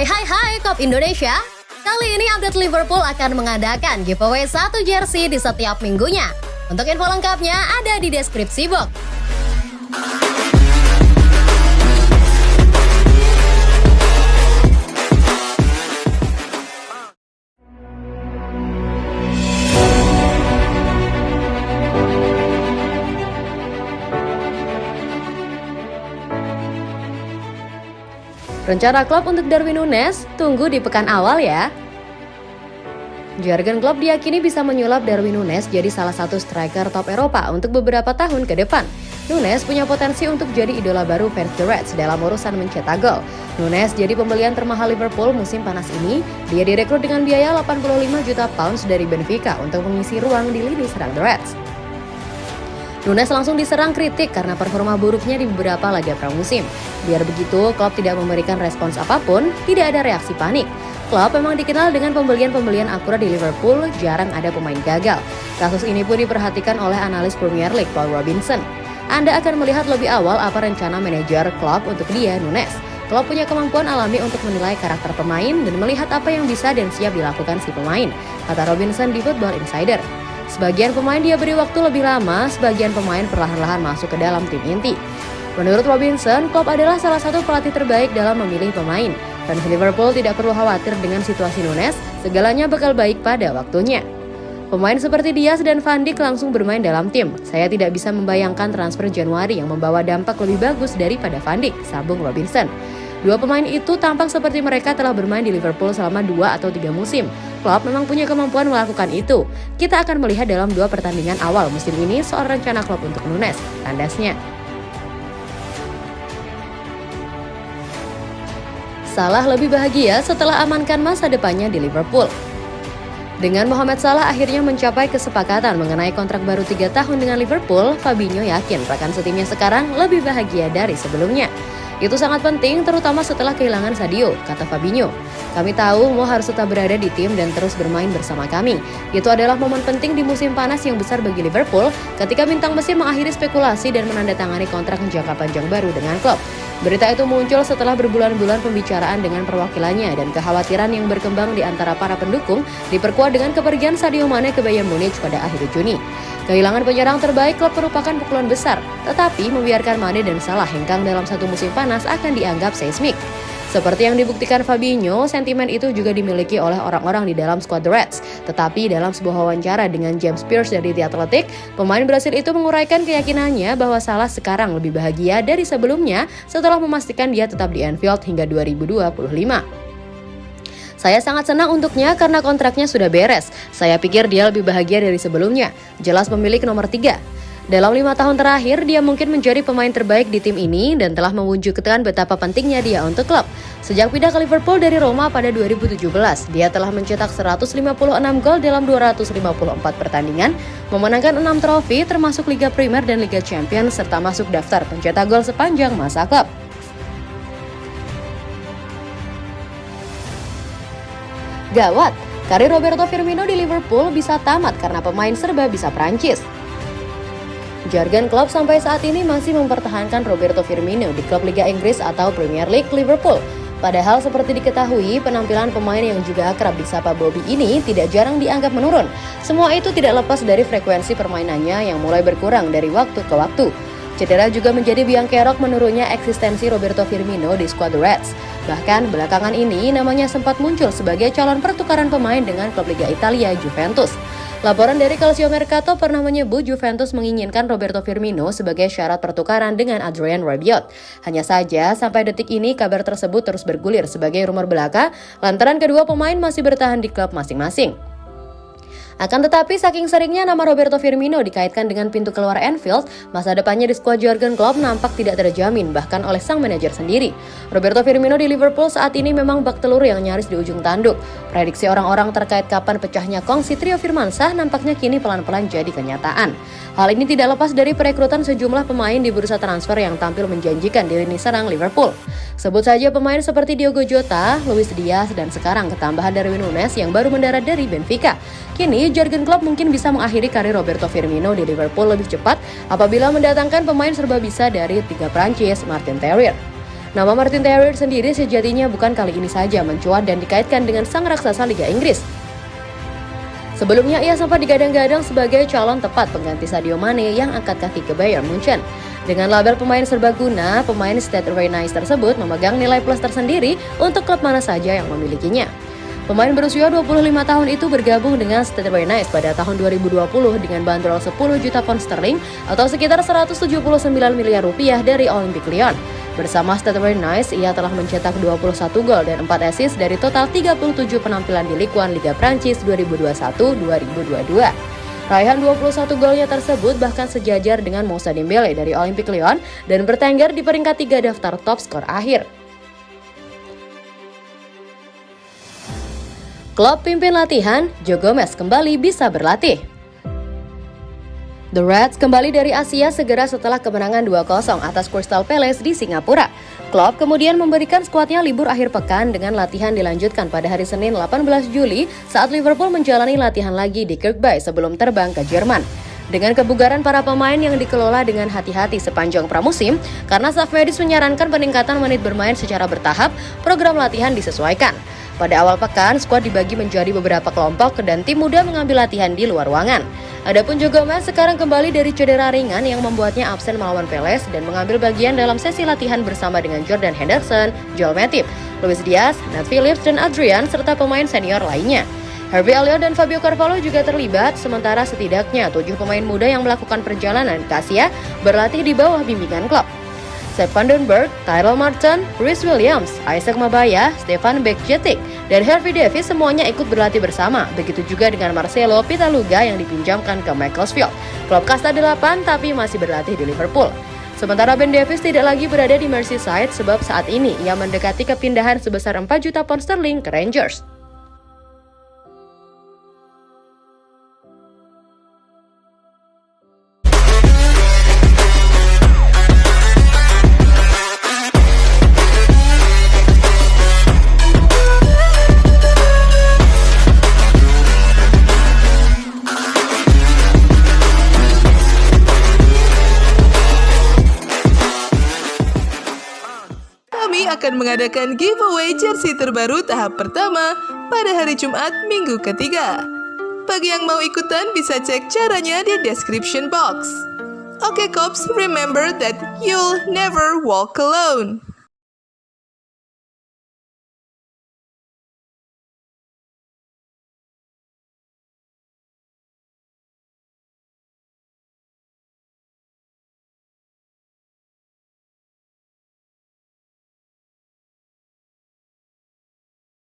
Hai Klub Indonesia. Kali ini update Liverpool akan mengadakan giveaway 1 jersey di setiap minggunya. Untuk info lengkapnya ada di deskripsi box. Rencana klub untuk Darwin Núñez tunggu di pekan awal ya. Jurgen Klopp diyakini bisa menyulap Darwin Núñez jadi salah satu striker top Eropa untuk beberapa tahun ke depan. Núñez punya potensi untuk jadi idola baru fans The Reds dalam urusan mencetak gol. Núñez jadi pembelian termahal Liverpool musim panas ini. Dia direkrut dengan biaya 85 juta pounds dari Benfica untuk mengisi ruang di lini serang The Reds. Núñez langsung diserang kritik karena performa buruknya di beberapa laga pramusim. Biar begitu, Klopp tidak memberikan respons apapun, tidak ada reaksi panik. Klopp memang dikenal dengan pembelian-pembelian akurat di Liverpool, jarang ada pemain gagal. Kasus ini pun diperhatikan oleh analis Premier League Paul Robinson. Anda akan melihat lebih awal apa rencana manajer Klopp untuk dia, Núñez. Klopp punya kemampuan alami untuk menilai karakter pemain dan melihat apa yang bisa dan siap dilakukan si pemain, kata Robinson di Football Insider. Sebagian pemain dia beri waktu lebih lama, sebagian pemain perlahan-lahan masuk ke dalam tim inti. Menurut Robinson, Klopp adalah salah satu pelatih terbaik dalam memilih pemain. Fans Liverpool tidak perlu khawatir dengan situasi Núñez, segalanya bakal baik pada waktunya. Pemain seperti Diaz dan Van Dijk langsung bermain dalam tim. Saya tidak bisa membayangkan transfer Januari yang membawa dampak lebih bagus daripada Van Dijk, sambung Robinson. Dua pemain itu tampak seperti mereka telah bermain di Liverpool selama 2 atau 3 musim. Klopp memang punya kemampuan melakukan itu. Kita akan melihat dalam 2 pertandingan awal musim ini soal rencana Klopp untuk Núñez, tandasnya. Salah lebih bahagia setelah amankan masa depannya di Liverpool. Dengan Mohamed Salah akhirnya mencapai kesepakatan mengenai kontrak baru 3 tahun dengan Liverpool, Fabinho yakin rekan setimnya sekarang lebih bahagia dari sebelumnya. Itu sangat penting terutama setelah kehilangan Sadio, kata Fabinho. Kami tahu Mo harus tetap berada di tim dan terus bermain bersama kami. Itu adalah momen penting di musim panas yang besar bagi Liverpool ketika bintang Mesir mengakhiri spekulasi dan menandatangani kontrak jangka panjang baru dengan klub. Berita itu muncul setelah berbulan-bulan pembicaraan dengan perwakilannya dan kekhawatiran yang berkembang di antara para pendukung diperkuat dengan kepergian Sadio Mane ke Bayern Munich pada akhir Juni. Kehilangan penyerang terbaik klub merupakan pukulan besar, tetapi membiarkan Mane dan Salah hengkang dalam satu musim panas akan dianggap seismik. Seperti yang dibuktikan Fabinho, sentimen itu juga dimiliki oleh orang-orang di dalam skuad The Reds. Tetapi dalam sebuah wawancara dengan James Pearce dari The Athletic, pemain Brasil itu menguraikan keyakinannya bahwa Salah sekarang lebih bahagia dari sebelumnya setelah memastikan dia tetap di Anfield hingga 2025. Saya sangat senang untuknya karena kontraknya sudah beres. Saya pikir dia lebih bahagia dari sebelumnya. Jelas pemilik nomor 3. Dalam 5 tahun terakhir, dia mungkin menjadi pemain terbaik di tim ini dan telah mewujudkan betapa pentingnya dia untuk klub. Sejak pindah ke Liverpool dari Roma pada 2017, dia telah mencetak 156 gol dalam 254 pertandingan, memenangkan 6 trofi termasuk Liga Primer dan Liga Champions, serta masuk daftar pencetak gol sepanjang masa klub. Gawat, karir Roberto Firmino di Liverpool bisa tamat karena pemain serba bisa Prancis. Jurgen Klopp sampai saat ini masih mempertahankan Roberto Firmino di klub Liga Inggris atau Premier League Liverpool. Padahal seperti diketahui, penampilan pemain yang juga akrab disapa Bobby ini tidak jarang dianggap menurun. Semua itu tidak lepas dari frekuensi permainannya yang mulai berkurang dari waktu ke waktu. Cedera juga menjadi biang kerok menurunnya eksistensi Roberto Firmino di skuad The Reds. Bahkan belakangan ini namanya sempat muncul sebagai calon pertukaran pemain dengan klub Liga Italia Juventus. Laporan dari Calcio Mercato pernah menyebut Juventus menginginkan Roberto Firmino sebagai syarat pertukaran dengan Adrien Rabiot. Hanya saja sampai detik ini kabar tersebut terus bergulir sebagai rumor belaka lantaran kedua pemain masih bertahan di klub masing-masing. Akan tetapi saking seringnya nama Roberto Firmino dikaitkan dengan pintu keluar Anfield, masa depannya di skuad Jurgen Klopp nampak tidak terjamin bahkan oleh sang manajer sendiri. Roberto Firmino di Liverpool saat ini memang bak telur yang nyaris di ujung tanduk. Prediksi orang-orang terkait kapan pecahnya kongsi trio Firmansyah nampaknya kini pelan-pelan jadi kenyataan. Hal ini tidak lepas dari perekrutan sejumlah pemain di bursa transfer yang tampil menjanjikan di lini serang Liverpool. Sebut saja pemain seperti Diogo Jota, Luis Diaz, dan sekarang ketambahan Darwin Núñez yang baru mendarat dari Benfica. Kini Jurgen Klopp mungkin bisa mengakhiri karir Roberto Firmino di Liverpool lebih cepat apabila mendatangkan pemain serba bisa dari Liga Prancis, Martin Terrier. Nama Martin Terrier sendiri sejatinya bukan kali ini saja mencuat dan dikaitkan dengan sang raksasa Liga Inggris. Sebelumnya ia sempat digadang-gadang sebagai calon tepat pengganti Sadio Mane yang angkat kaki ke Bayern Munchen. Dengan label pemain serbaguna, pemain Stade Rennais tersebut memegang nilai plus tersendiri untuk klub mana saja yang memilikinya. Pemain berusia 25 tahun itu bergabung dengan Stade Rennais pada tahun 2020 dengan bandrol 10 juta pound sterling atau sekitar 179 miliar rupiah dari Olympique Lyon. Bersama Stade Rennais, ia telah mencetak 21 gol dan 4 assist dari total 37 penampilan di Ligue 1 Liga Prancis 2021-2022. Raihan 21 golnya tersebut bahkan sejajar dengan Moussa Dembélé dari Olympique Lyon dan bertengger di peringkat 3 daftar top skor akhir. Klub pimpin latihan, Joe Gomez kembali bisa berlatih. The Reds kembali dari Asia segera setelah kemenangan 2-0 atas Crystal Palace di Singapura. Klub kemudian memberikan skuadnya libur akhir pekan dengan latihan dilanjutkan pada hari Senin 18 Juli saat Liverpool menjalani latihan lagi di Kirkby sebelum terbang ke Jerman. Dengan kebugaran para pemain yang dikelola dengan hati-hati sepanjang pramusim, karena staf medis menyarankan peningkatan menit bermain secara bertahap, program latihan disesuaikan. Pada awal pekan, skuad dibagi menjadi beberapa kelompok dan tim muda mengambil latihan di luar ruangan. Adapun Joe Gomez sekarang kembali dari cedera ringan yang membuatnya absen melawan Palace dan mengambil bagian dalam sesi latihan bersama dengan Jordan Henderson, Joel Matip, Luis Diaz, Nat Phillips, dan Adrian serta pemain senior lainnya. Harvey Elliott dan Fabio Carvalho juga terlibat, sementara setidaknya 7 pemain muda yang melakukan perjalanan ke Asia berlatih di bawah bimbingan klub. Sepp van den Berg, Tyrell Martin, Rhys Williams, Isaac Mabaya, Stefan Bekjetic, dan Harvey Davies semuanya ikut berlatih bersama. Begitu juga dengan Marcelo Pitaluga yang dipinjamkan ke Macclesfield. Klub kasta 8 tapi masih berlatih di Liverpool. Sementara Ben Davies tidak lagi berada di Merseyside sebab saat ini ia mendekati kepindahan sebesar 4 juta pound sterling ke Rangers. Kami akan mengadakan giveaway jersey terbaru tahap pertama pada hari Jumat minggu ketiga. Bagi yang mau ikutan bisa cek caranya di description box. Oke Cops, remember that you'll never walk alone.